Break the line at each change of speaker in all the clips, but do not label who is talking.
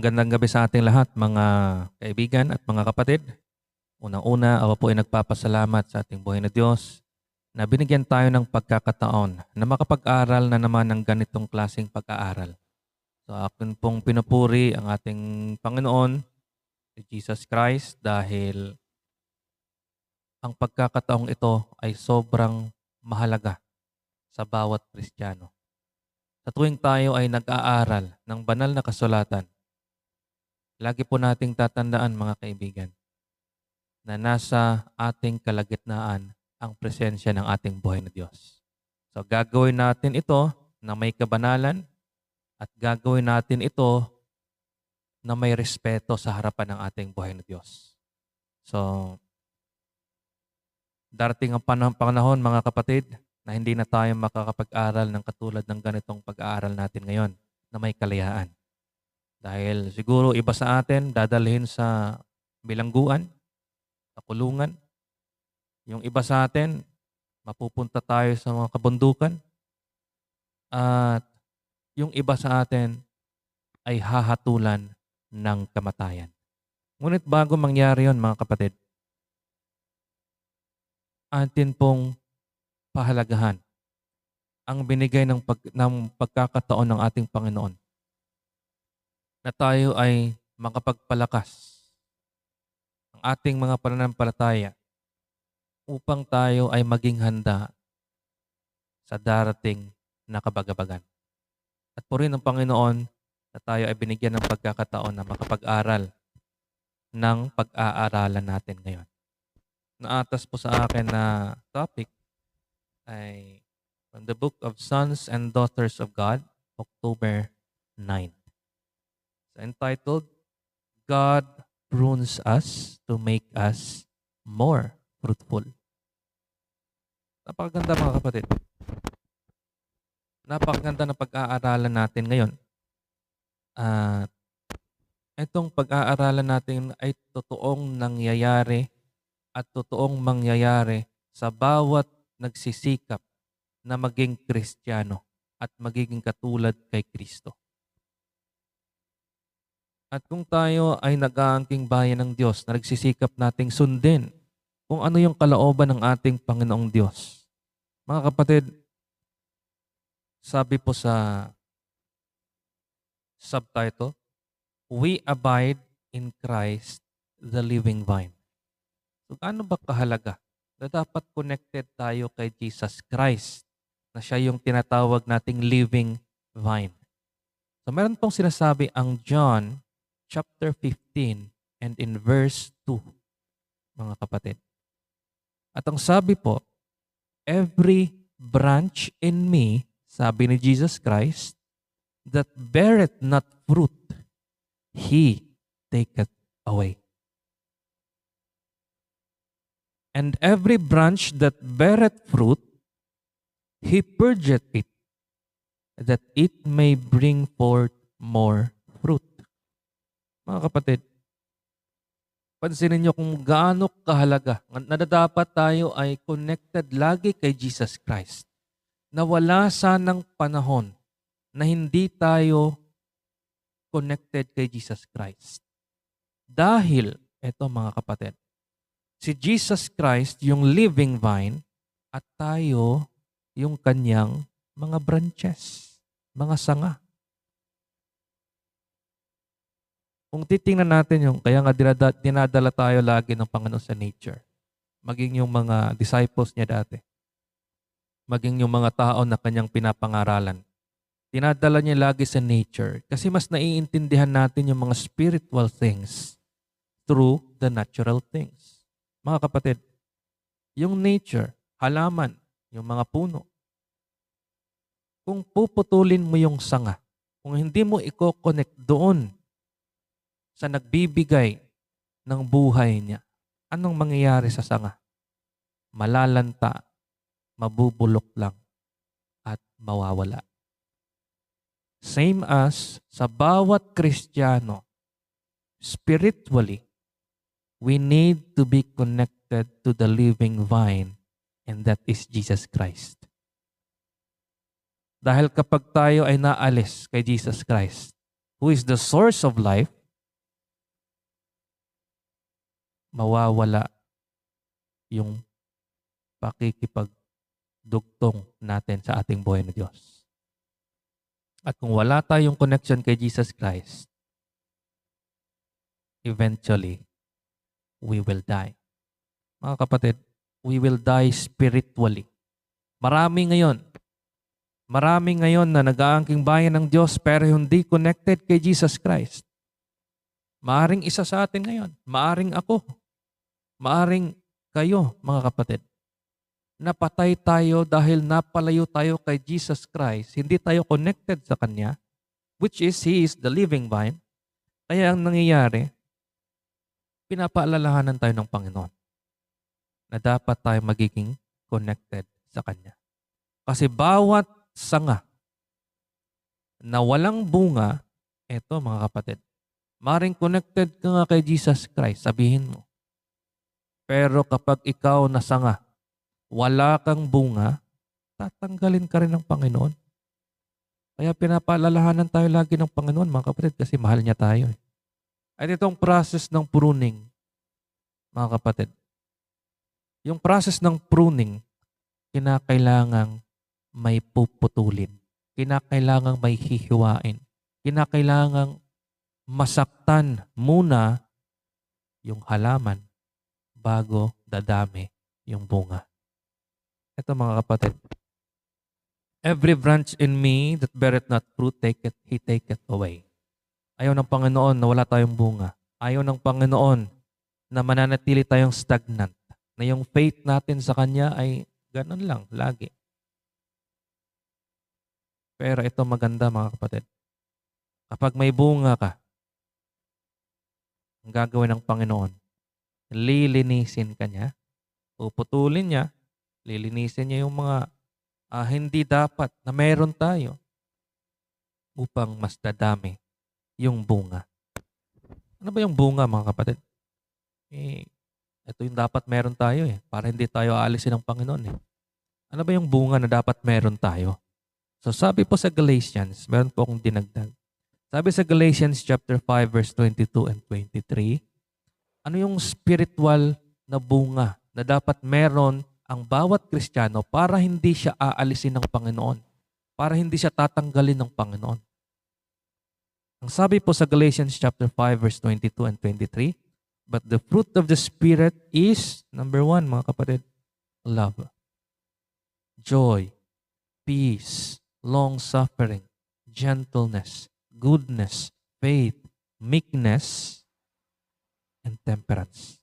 Magandang gabi sa ating lahat, mga kaibigan at mga kapatid. Unang-una, ako po ay nagpapasalamat sa ating buhay na Diyos na binigyan tayo ng pagkakataon na makapag-aral na naman ng ganitong klaseng pag-aaral. So akin pong pinupuri ang ating Panginoon, si Jesus Christ, dahil ang pagkakataong ito ay sobrang mahalaga sa bawat Kristiyano. Sa tuwing tayo ay nag-aaral ng banal na kasulatan, lagi po nating tatandaan, mga kaibigan, na nasa ating kalagitnaan ang presensya ng ating buhay na Diyos. So gagawin natin ito na may kabanalan at gagawin natin ito na may respeto sa harapan ng ating buhay na Diyos. So darating ang panahon, mga kapatid, na hindi na tayo makakapag-aral ng katulad ng ganitong pag-aaral natin ngayon na may kalayaan. Dahil siguro iba sa atin dadalhin sa bilangguan, sa kulungan. Yung iba sa atin, mapupunta tayo sa mga kabundukan. At yung iba sa atin ay hahatulan ng kamatayan. Ngunit bago mangyari yon, mga kapatid, atin pong pahalagahan ang binigay ng pagkakataon ng ating Panginoon na tayo ay makapagpalakas ng ating mga pananampalataya upang tayo ay maging handa sa darating na kabagabagan. At purihin ng Panginoon na tayo ay binigyan ng pagkakataon na makapag-aral ng pag-aaralan natin ngayon. Naatas po sa akin na topic ay from the book of Sons and Daughters of God, October 9. Entitled, God prunes us to make us more fruitful. Napakaganda, mga kapatid. Napakaganda na pag-aaralan natin ngayon. At itong pag-aaralan natin ay totoong nangyayari at totoong mangyayari sa bawat nagsisikap na maging Kristiyano at magiging katulad kay Kristo. At kung tayo ay nag-aangking bayan ng Diyos na nagsisikap nating sundin kung ano yung kalooban ng ating Panginoong Diyos. Mga kapatid, sabi po sa subtitle, We abide in Christ, the living vine. So gaano ba kahalaga na dapat connected tayo kay Jesus Christ na siya yung tinatawag nating living vine? So meron pong sinasabi ang John chapter 15 and in verse 2, mga kapatid. At ang sabi po, every branch in me, sabi ni Jesus Christ, that beareth not fruit, He taketh away. And every branch that beareth fruit, He purgeth it, that it may bring forth more fruit. Mga kapatid, pansinin niyo kung gaano kahalaga na dapat tayo ay connected lagi kay Jesus Christ. Na wala sanang panahon na hindi tayo connected kay Jesus Christ. Dahil, eto mga kapatid, si Jesus Christ yung living vine at tayo yung kanyang mga branches, mga sanga. Kung titingnan natin yung, kaya nga dinadala tayo lagi ng Panginoon sa nature. Maging yung mga disciples niya dati. Maging yung mga tao na kanyang pinapangaralan. Dinadala niya lagi sa nature kasi mas naiintindihan natin yung mga spiritual things through the natural things. Mga kapatid, yung nature, halaman, yung mga puno, kung puputulin mo yung sanga, kung hindi mo i-connect doon sa nagbibigay ng buhay niya, anong mangyayari sa sanga? Malalanta, mabubulok lang, at mawawala. Same as sa bawat Kristiyano, spiritually, we need to be connected to the living vine, and that is Jesus Christ. Dahil kapag tayo ay naalis kay Jesus Christ, who is the source of life, mawawala yung pakikipagdugtong natin sa ating buhay na Diyos. At kung wala tayong connection kay Jesus Christ, eventually, we will die. Mga kapatid, we will die spiritually. Marami ngayon na nag-aangking bayan ng Diyos pero hindi connected kay Jesus Christ. Maaring isa sa atin ngayon. Maaring ako. Maaring kayo, mga kapatid. Napatay tayo dahil napalayo tayo kay Jesus Christ. Hindi tayo connected sa Kanya, which is He is the living vine. Kaya ang nangyayari, pinapaalalahanan tayo ng Panginoon na dapat tayo magiging connected sa Kanya. Kasi bawat sanga na walang bunga, eto mga kapatid, maring connected ka nga kay Jesus Christ, sabihin mo. Pero kapag ikaw na sanga, wala kang bunga, tatanggalin ka rin ng Panginoon. Kaya pinapaalalahanan tayo lagi ng Panginoon, mga kapatid, kasi mahal niya tayo. At itong process ng pruning, mga kapatid, yung process ng pruning, kinakailangang may puputulin. Kinakailangang may hihiwain. Kinakailangang masaktan muna yung halaman bago dadami yung bunga. Ito mga kapatid. Every branch in me that beareth not fruit, he taketh away. Ayaw ng Panginoon na wala tayong bunga. Ayaw ng Panginoon na mananatili tayong stagnant. Na yung faith natin sa Kanya ay ganun lang, lagi. Pero ito maganda mga kapatid. Kapag may bunga ka, ang gagawin ng Panginoon, lilinisin ka niya, puputulin niya, lilinisin niya yung mga hindi dapat na meron tayo upang mas dadami yung bunga. Ano ba yung bunga mga kapatid? Ito yung dapat meron tayo para hindi tayo aalisin ng Panginoon Ano ba yung bunga na dapat meron tayo? So sabi po sa Galatians, meron po akong dinagdag. Sabi sa Galatians chapter 5 verse 22 and 23, ano yung spiritual na bunga na dapat meron ang bawat Kristiyano para hindi siya aalisin ng Panginoon, para hindi siya tatanggalin ng Panginoon? Ang sabi po sa Galatians chapter 5 verse 22 and 23, but the fruit of the Spirit is, number 1 mga kapatid, love, joy, peace, long-suffering, gentleness, goodness, faith, meekness, and temperance.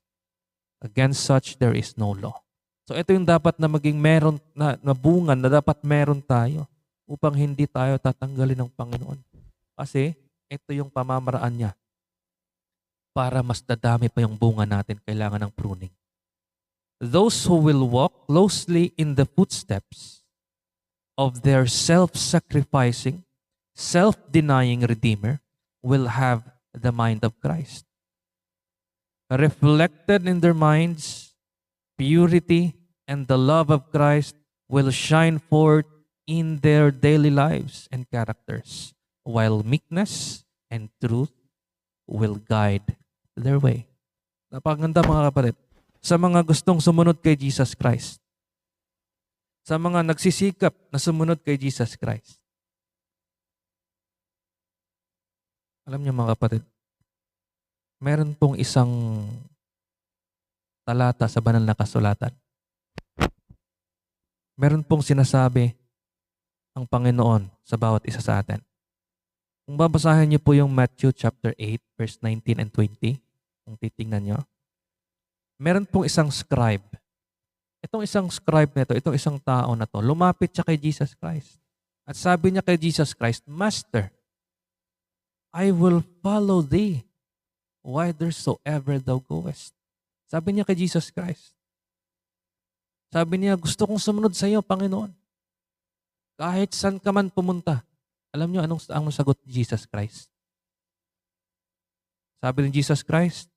Against such there is no law. So ito yung dapat na maging meron na bunga na dapat meron tayo upang hindi tayo tatanggalin ng Panginoon. Kasi ito yung pamamaraan niya para mas dadami pa yung bunga natin, kailangan ng pruning. Those who will walk closely in the footsteps of their self-sacrificing, self-denying Redeemer will have the mind of Christ. Reflected in their minds, purity and the love of Christ will shine forth in their daily lives and characters, while meekness and truth will guide their way. Napakaganda mga kapatid. Sa mga gustong sumunod kay Jesus Christ, sa mga nagsisikap na sumunod kay Jesus Christ. Alam niyo mga kapatid, meron pong isang talata sa banal na kasulatan. Meron pong sinasabi ang Panginoon sa bawat isa sa atin. Kung babasahin niyo po yung Matthew chapter 8, verse 19 and 20, kung titingnan niyo, meron pong isang scribe. Itong isang scribe nito, itong isang tao na to, lumapit siya kay Jesus Christ. At sabi niya kay Jesus Christ, Master, I will follow thee whithersoever thou goest. Sabi niya kay Jesus Christ. Sabi niya, gusto kong sumunod sa iyo, Panginoon. Kahit saan ka man pumunta. Alam niyo anong sagot ni Jesus Christ? Sabi ni Jesus Christ,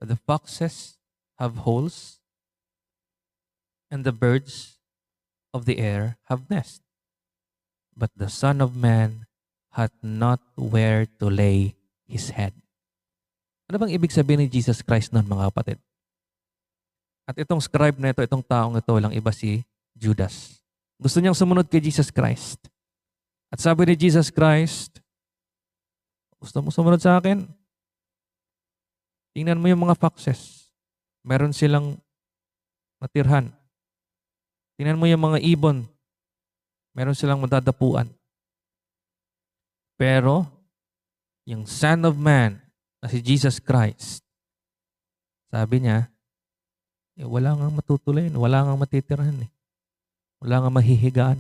the foxes have holes, and the birds of the air have nests, but the Son of Man hath not where to lay his head. Ano bang ibig sabihin ni Jesus Christ nun, mga kapatid? At itong scribe na ito, itong taong ito, walang iba si Judas. Gusto niyang sumunod kay Jesus Christ. At sabi ni Jesus Christ, gusto mo sumunod sa akin? Tingnan mo yung mga foxes. Meron silang natirhan. Tingnan mo yung mga ibon. Meron silang madadapuan. Pero, yung Son of Man, na si Jesus Christ, sabi niya, wala nga matutulayin, wala nga matitirhan. Wala nga mahihigaan.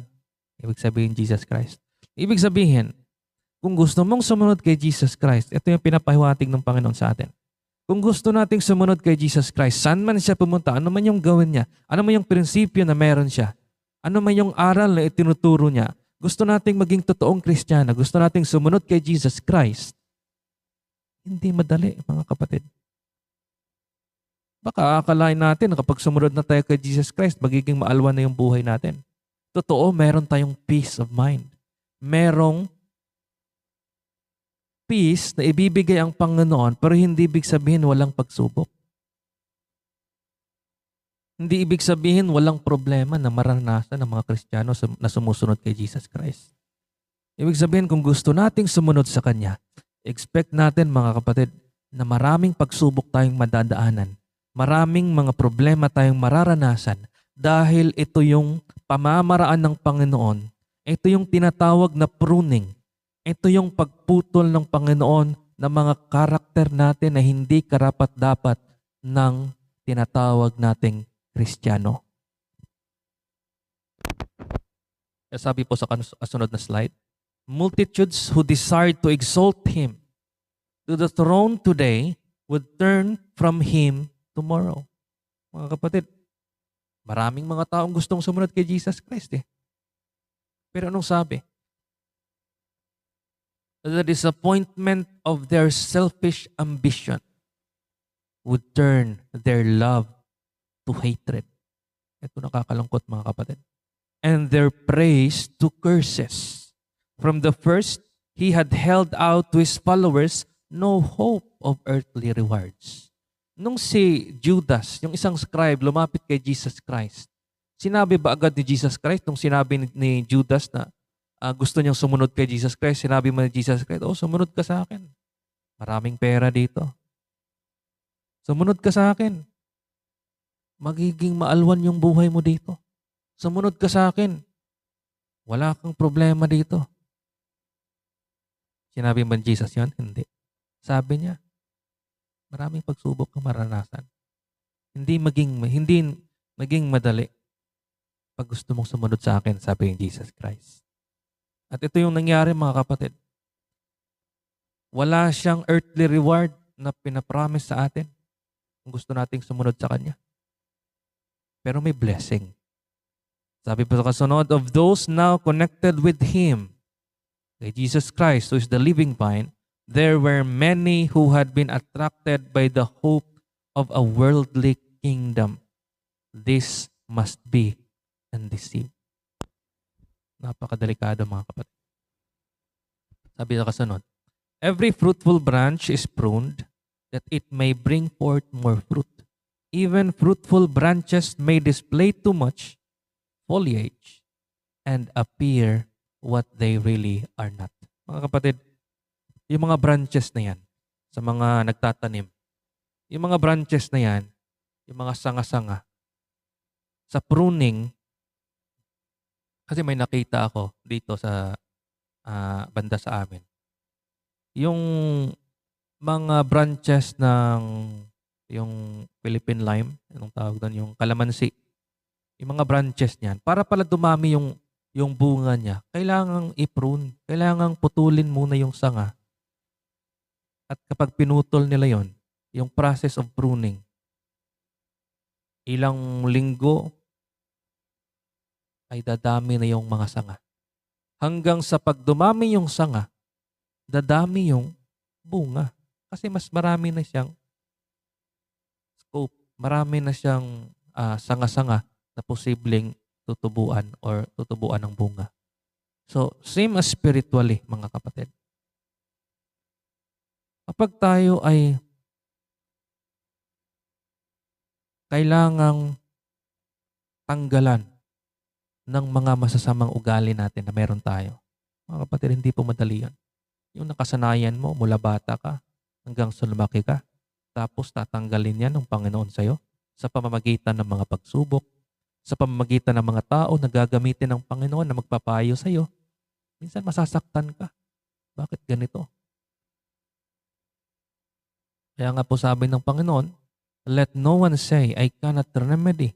Ibig sabihin Jesus Christ. Ibig sabihin, kung gusto mong sumunod kay Jesus Christ, ito yung pinapahiwatig ng Panginoon sa atin. Kung gusto nating sumunod kay Jesus Christ, saan man siya pumunta, ano man yung gawin niya, ano man yung prinsipyo na meron siya, ano man yung aral na itinuturo niya, gusto nating maging totoong Kristiyana, gusto nating sumunod kay Jesus Christ, hindi madali, mga kapatid. Baka akalain natin na kapag sumunod na tayo kay Jesus Christ, magiging maalwan na yung buhay natin. Totoo, meron tayong peace of mind. Merong peace na ibibigay ang Panginoon, pero hindi ibig sabihin walang pagsubok. Hindi ibig sabihin walang problema na maranasan ng mga Kristiyano na sumusunod kay Jesus Christ. Ibig sabihin kung gusto nating sumunod sa Kanya, expect natin, mga kapatid, na maraming pagsubok tayong madadaanan. Maraming mga problema tayong mararanasan dahil ito yung pamamaraan ng Panginoon. Ito yung tinatawag na pruning. Ito yung pagputol ng Panginoon ng mga karakter natin na hindi karapat-dapat ng tinatawag nating Kristiyano. Sabi po sa kasunod na slide, multitudes who desired to exalt Him to the throne today would turn from Him tomorrow. Mga kapatid, maraming mga taong gustong sumunod kay Jesus Christ Pero anong sabi? The disappointment of their selfish ambition would turn their love to hatred. Ito nakakalungkot, mga kapatid. And their praise to curses. From the first, He had held out to His followers no hope of earthly rewards. Nung si Judas, yung isang scribe, lumapit kay Jesus Christ, sinabi ba agad ni Jesus Christ, nung sinabi ni Judas na gusto niyang sumunod kay Jesus Christ, sinabi mo ni Jesus Christ, sumunod ka sa akin. Maraming pera dito. Sumunod ka sa akin. Magiging maalwan yung buhay mo dito. Sumunod ka sa akin. Wala kang problema dito. Sinabi ba ni Jesus yun? Hindi. Sabi niya, maraming pagsubok kang maranasan. Hindi maging madali pag gusto mong sumunod sa akin, sabi ni Jesus Christ. At ito yung nangyari, mga kapatid. Wala siyang earthly reward na pinapromise sa atin kung gusto nating sumunod sa Kanya. Pero may blessing. Sabi po sa kasunod, of those now connected with Him, kay Jesus Christ, who is the living vine, there were many who had been attracted by the hope of a worldly kingdom. This must be undeceived. Napakadelikado, mga kapatid. Sabi sa kasunod, every fruitful branch is pruned that it may bring forth more fruit. Even fruitful branches may display too much foliage and appear what they really are not. Mga kapatid, yung mga branches na yan, sa mga nagtatanim, yung mga branches na yan, yung mga sanga-sanga, sa pruning, kasi may nakita ako dito sa banda sa amin. Yung mga branches ng yung Philippine lime, anong tawag doon, yung kalamansi, yung mga branches niyan, para pala dumami yung bunga niya, kailangang i-prune, kailangang putulin muna yung sanga. At kapag pinutol nila yon, yung process of pruning, ilang linggo ay dadami na yung mga sanga. Hanggang sa pagdumami yung sanga, dadami yung bunga. Kasi mas marami na siyang scope, marami na siyang sanga-sanga na posibleng tutubuan or tutubuan ng bunga. So, same as spiritually, mga kapatid. Kapag tayo ay kailangang tanggalan ng mga masasamang ugali natin na meron tayo, mga kapatid, hindi po madali yun. Yung nakasanayan mo mula bata ka hanggang sa lumaki ka, tapos tatanggalin yan ng Panginoon sa'yo sa pamamagitan ng mga pagsubok, sa pamamagitan ng mga tao na gagamitin ng Panginoon na magpapayo sa'yo. Minsan masasaktan ka. Bakit ganito? Kaya nga po sabi ng Panginoon, let no one say, I cannot remedy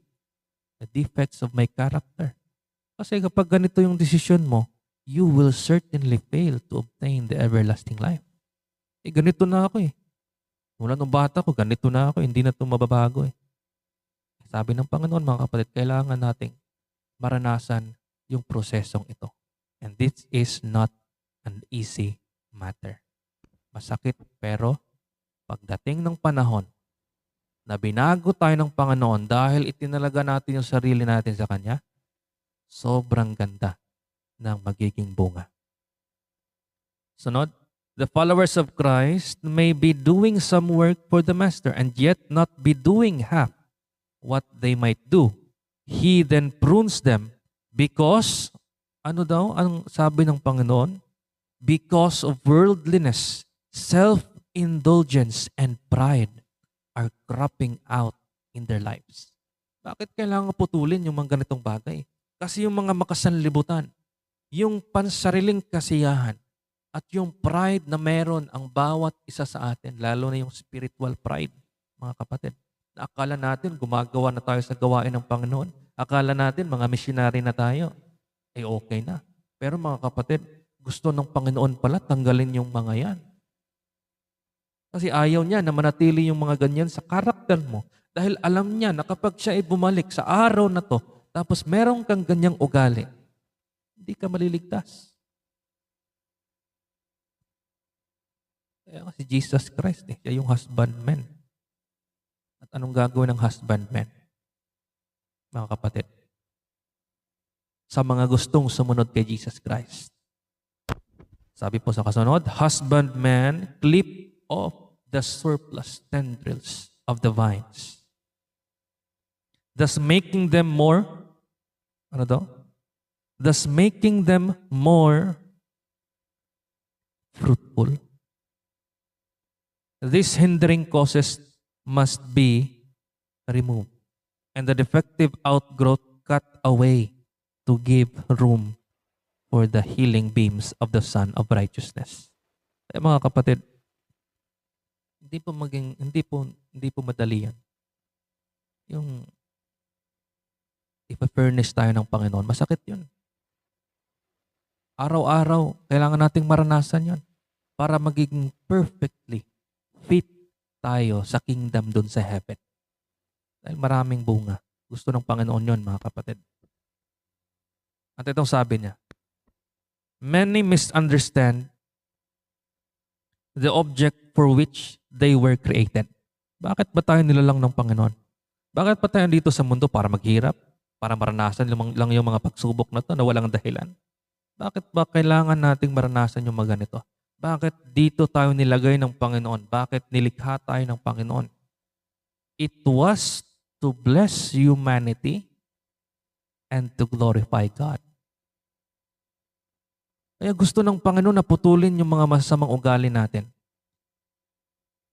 the defects of my character. Kasi kapag ganito yung desisyon mo, you will certainly fail to obtain the everlasting life. Ganito na ako eh. Mula nung bata ko, ganito na ako. Hindi na ito mababago eh. Sabi ng Panginoon, mga kapatid, kailangan nating maranasan yung prosesong ito. And this is not an easy matter. Masakit, pero pagdating ng panahon na binago tayo ng Panginoon dahil itinalaga natin yung sarili natin sa Kanya, sobrang ganda ng magiging bunga. Sunod, the followers of Christ may be doing some work for the Master and yet not be doing half what they might do. He then prunes them because, ano daw ang sabi ng Panginoon? Because of worldliness, self-indulgence, and pride are cropping out in their lives. Bakit kailangan putulin yung mga ganitong bagay? Kasi yung mga makasanlibutan, yung pansariling kasiyahan, at yung pride na meron ang bawat isa sa atin, lalo na yung spiritual pride, mga kapatid. Na akala natin gumagawa na tayo sa gawain ng Panginoon. Akala natin mga missionary na tayo. Ay okay na. Pero mga kapatid, gusto ng Panginoon pala tanggalin yung mga yan. Kasi ayaw niya na manatili yung mga ganyan sa karakter mo. Dahil alam niya na kapag siya ay bumalik sa araw na to, tapos meron kang ganyang ugali, hindi ka maliligtas. Kaya kasi Jesus Christ, siya yung husbandman. At anong gagawin ng husbandman? Mga kapatid, sa mga gustong sumunod kay Jesus Christ. Sabi po sa kasunod, husbandman clip off the surplus tendrils of the vines, thus making them more, ano daw? Thus making them more fruitful. These hindering causes must be removed and the defective outgrowth cut away to give room for the healing beams of the Son of Righteousness. Kaya mga kapatid, hindi po madali yan. Yung ipa-furnish tayo ng Panginoon, masakit yun. Araw-araw, kailangan nating maranasan yun para magiging perfectly fit tayo sa kingdom dun sa heaven. Dahil maraming bunga. Gusto ng Panginoon yun, mga kapatid. At itong sabi niya, many misunderstand the object for which they were created. Bakit ba tayo nilalang ng Panginoon? Bakit ba tayo dito sa mundo para maghirap? Para maranasan lang yung mga pagsubok na to na walang dahilan? Bakit ba kailangan nating maranasan yung mga ganito? Bakit dito tayo nilagay ng Panginoon? Bakit nilikha tayo ng Panginoon? It was to bless humanity and to glorify God. Kaya gusto ng Panginoon na putulin yung mga masasamang ugali natin.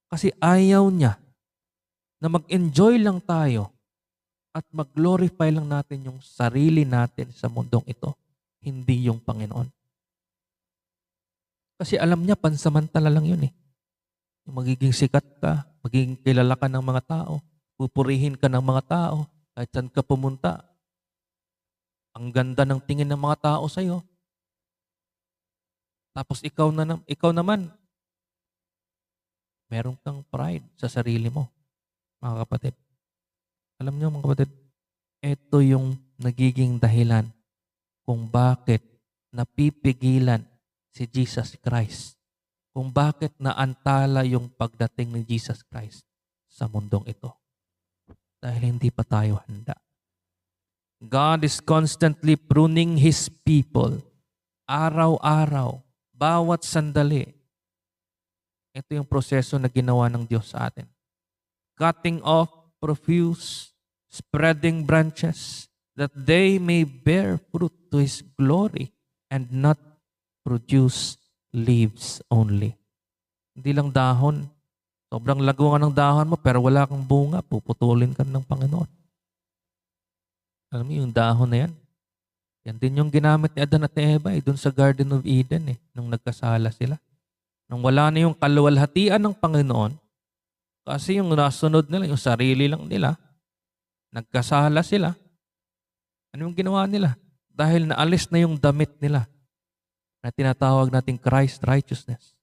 Kasi ayaw niya na mag-enjoy lang tayo at mag-glorify lang natin yung sarili natin sa mundong ito, hindi yung Panginoon. Kasi alam niya, pansamantala lang yun eh. Yung magiging sikat ka, magiging kilala ka ng mga tao, pupurihin ka ng mga tao, kahit saan ka pumunta. Ang ganda ng tingin ng mga tao sa'yo. Tapos ikaw naman, meron kang pride sa sarili mo, mga kapatid. Alam niyo, mga kapatid, ito yung nagiging dahilan kung bakit napipigilan si Jesus Christ. Kung bakit naantala yung pagdating ni Jesus Christ sa mundong ito. Dahil hindi pa tayo handa. God is constantly pruning His people Araw-araw, bawat sandali. Ito yung proseso na ginawa ng Diyos sa atin. Cutting off profuse, spreading branches, that they may bear fruit to His glory and not produce leaves only. Hindi lang dahon. Sobrang lagungan ng dahon mo pero wala kang bunga, puputulin ka ng Panginoon. Alam mo yung dahon na yan? Yan din yung ginamit ni Adan at Eva doon sa Garden of Eden nung nagkasala sila. Nung wala na yung kaluwalhatian ng Panginoon, kasi yung nasunod nila, yung sarili lang nila, nagkasala sila. Ano yung ginawa nila? Dahil naalis na yung damit nila na tinatawag nating Christ righteousness.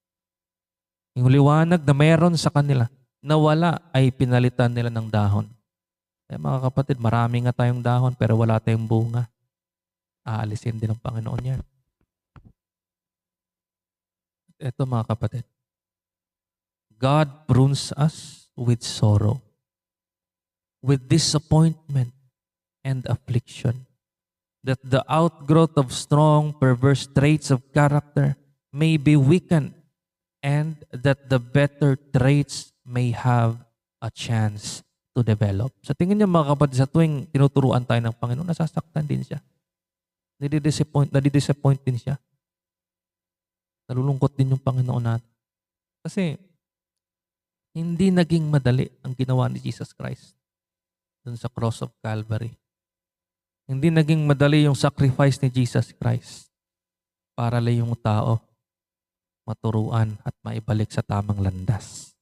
Yung liwanag na meron sa kanila na wala ay pinalitan nila ng dahon. Eh mga kapatid, marami nga tayong dahon pero wala tayong bunga. Aalisin din ng Panginoon yan. Ito mga kapatid, God prunes us with sorrow, with disappointment and affliction, that the outgrowth of strong, perverse traits of character may be weakened, and that the better traits may have a chance to develop. Sa tingin niyo mga kapatid, sa tuwing tinuturuan tayo ng Panginoon, nasasaktan din siya. Nadidisappoint din siya. Nalulungkot din yung Panginoon natin. Kasi hindi naging madali ang ginawa ni Jesus Christ dun sa cross of Calvary. Hindi naging madali yung sacrifice ni Jesus Christ para lang yung tao maturuan at maibalik sa tamang landas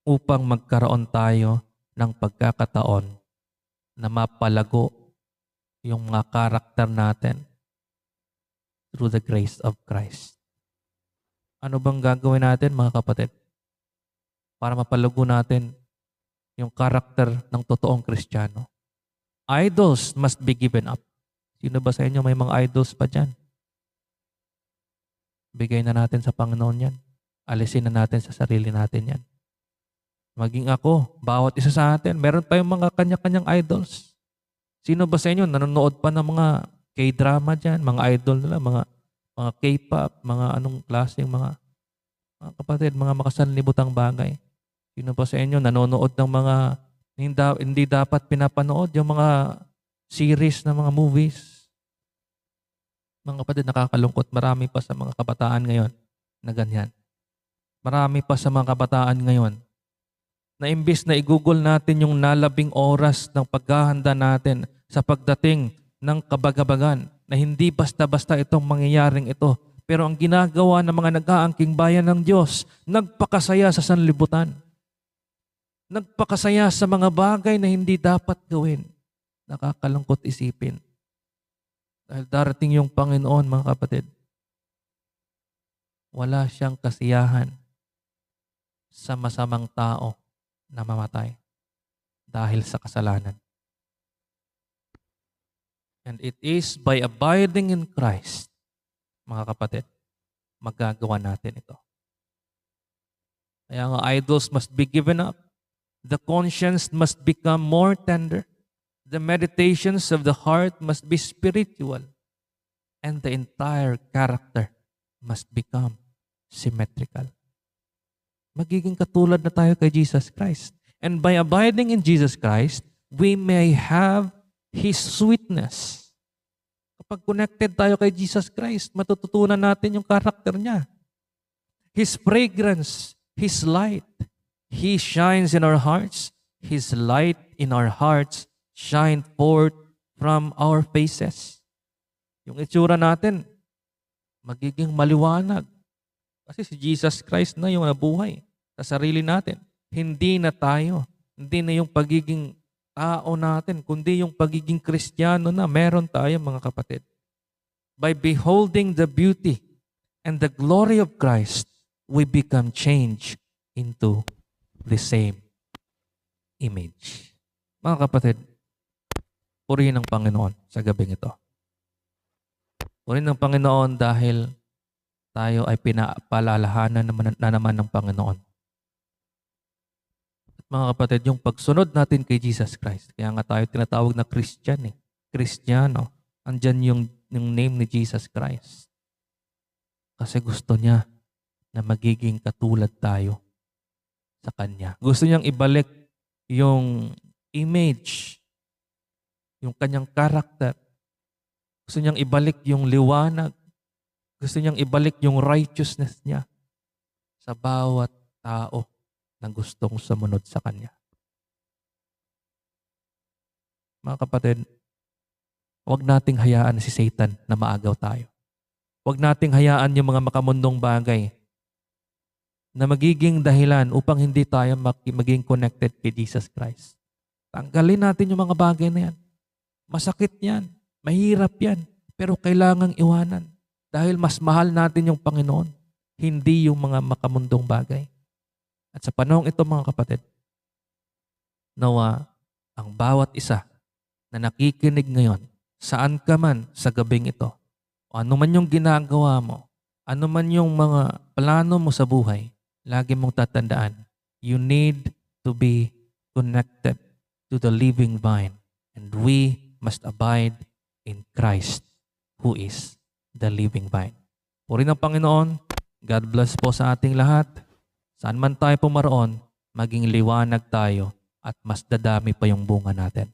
upang magkaroon tayo ng pagkakataon na mapalago yung mga karakter natin through the grace of Christ. Ano bang gagawin natin mga kapatid para mapalago natin yung karakter ng totoong Kristiyano? Idols must be given up. Sino ba sa inyo may mga idols pa dyan? Bigay na natin sa Panginoon yan. Alisin na natin sa sarili natin yan. Maging ako, bawat isa sa atin, meron tayong mga kanya-kanyang idols. Sino ba sa inyo nanonood pa ng mga K-drama dyan, mga idol nila, mga K-pop, mga anong klaseng mga kapatid, mga makasanlibutang bagay. Sino ba sa inyo nanonood ng mga hindi dapat pinapanood, yung mga series na mga movies? Mga kapatid, nakakalungkot. Marami pa sa mga kabataan ngayon na ganyan. Marami pa sa mga kabataan ngayon na imbis na i-google natin yung nalabing oras ng paghahanda natin sa pagdating ng kabagabagan na hindi basta-basta itong mangyayaring ito. Pero ang ginagawa ng mga nag-aangking bayan ng Diyos, nagpakasaya sa sanlibutan. Nagpakasaya sa mga bagay na hindi dapat gawin. Nakakalungkot isipin. Dahil darating yung Panginoon, mga kapatid, wala siyang kasiyahan sa masamang tao na mamatay dahil sa kasalanan. And it is by abiding in Christ, mga kapatid, magagawa natin ito. Kaya nga, idols must be given up. The conscience must become more tender. The meditations of the heart must be spiritual. And the entire character must become symmetrical. Magiging katulad na tayo kay Jesus Christ. And by abiding in Jesus Christ, we may have His sweetness. Kapag connected tayo kay Jesus Christ, matututunan natin yung karakter niya. His fragrance, His light. He shines in our hearts. His light in our hearts shine forth from our faces. Yung itsura natin, magiging maliwanag. Kasi si Jesus Christ na yung nabuhay sa sarili natin. Hindi na tayo. Hindi na yung pagiging tao natin, kundi yung pagiging Kristiyano na meron tayo, mga kapatid. By beholding the beauty and the glory of Christ, we become changed into the same image. Mga kapatid, purihin ng Panginoon sa gabing ito. Purihin ng Panginoon dahil tayo ay pinapaalalahanan na naman ng Panginoon. At mga kapatid, yung pagsunod natin kay Jesus Christ, kaya nga tayo tinatawag na Christian. Kristiyano. Andyan yung name ni Jesus Christ. Kasi gusto niya na magiging katulad tayo sa Kanya. Gusto niyang ibalik yung image, yung Kanyang karakter. Gusto niyang ibalik yung liwanag. Gusto niyang ibalik yung righteousness niya sa bawat tao na gustong sumunod sa Kanya. Mga kapatid, huwag nating hayaan si Satan na maagaw tayo. Huwag nating hayaan yung mga makamundong bagay na magiging dahilan upang hindi tayo maging connected kay Jesus Christ. Tanggalin natin yung mga bagay na yan. Masakit yan. Mahirap yan. Pero kailangang iwanan. Dahil mas mahal natin yung Panginoon, hindi yung mga makamundong bagay. At sa panahong ito mga kapatid, nawa ang bawat isa na nakikinig ngayon, saan ka man sa gabing ito, o ano man yung ginagawa mo, ano man yung mga plano mo sa buhay, lagi mong tatandaan, you need to be connected to the living vine. And we must abide in Christ, who is the living vine. Purihin ng Panginoon. God bless po sa ating lahat. Saan man tayo pumaroon, maging liwanag tayo at mas dadami pa yung bunga natin.